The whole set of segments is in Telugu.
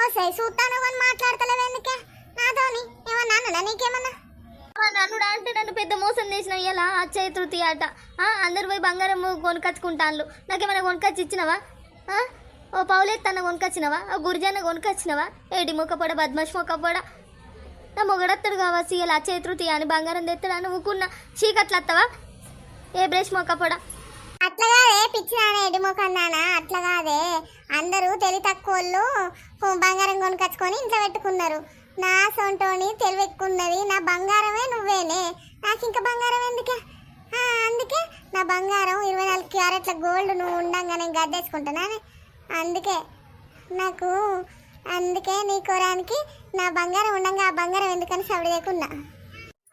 వస్తాయి చూస్తాను కానీ మాట్లాడతలేవు ఎందుకే నాతోని ఏమన్నా అన్నా నీకేమన్నా నన్ను అంటే నన్ను పెద్ద మోసం చేసిన ఇలా అచ్చయ తృతీయ అట అందరు పోయి బంగారం కొనుకొచ్చుకుంటాను. నాకేమైనా కొనుకొచ్చి ఇచ్చినవా? ఓ పౌలెత్తన్న కొనుకొచ్చినవా? ఓ గురిజన్న కొనుకొచ్చినవా? ఏడి మొక్కపోడ బద్మాష్ మొక్కపోడ నా మొగడత్తడు కావచ్చు ఇలా అచ్చయ తృతీయ అని బంగారం తెత్తడా నువ్వుకున్న చీకట్లు వస్తావా? ఏ బ్రష్ మొక్కపోడ అట్లా కాదే పిచ్చినానే ఎడి మొక్కన్నానా అట్లా కాదే అందరూ తెలివి తక్కువ బంగారం కొనుకొచ్చుకొని ఇంట్లో పెట్టుకున్నారు. నా సొంటోని తెలివి ఎక్కున్నది నా బంగారమే నువ్వేనే నాకు ఇంకా బంగారం ఎందుకే అందుకే నా బంగారం 24 క్యారెట్ల గోల్డ్ నువ్వు ఉండంగా నేను గద్దేసుకుంటున్నానే అందుకే నీ కోరానికి నా బంగారం ఉండంగా ఆ బంగారం ఎందుకని సవిడి లేకున్నా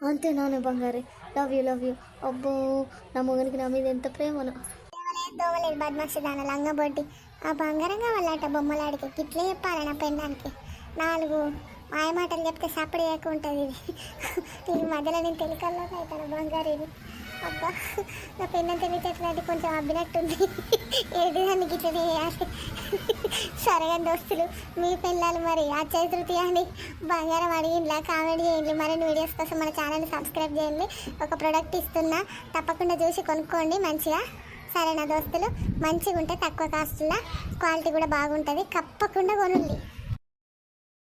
అంతే నానే బంగారే లవ్ యూ అబ్బో నా మొగనికి నా మీద ఎంత ప్రేమను దోవలేదు బద్మాషి దాని లంగబొడ్డి ఆ బంగారం కావాలట బొమ్మలాడికి ఇట్లే చెప్పాలి నా పెళ్ళానికి 4 మాయమాటలు చెప్తే సప్పుడు చేయకుంటుంది ఇది మధ్యలో నేను తెలికల్లో అవుతాను బంగారు ఇది అబ్బా నా పెళ్ళని తెలియటట్లయితే కొంచెం అబ్బినట్టుంది ఏది దానికి ఇట్లా చేయాలి సరేగా దోస్తులు మీ పిల్లలు మరి అక్షయ తృతీయ అని బంగారం అడిగిండ్లా కామెంట్ చేయండి మరిన్ని వీడియోస్ కోసం మన ఛానల్ని సబ్స్క్రైబ్ చేయండి ఒక ప్రోడక్ట్ ఇస్తున్నా తప్పకుండా చూసి కొనుక్కోండి మంచిగా సరేనా దోస్తులు మంచిగా ఉంటే తక్కువ కాస్ట్లో క్వాలిటీ కూడా బాగుంటుంది తప్పకుండా కొనుండి.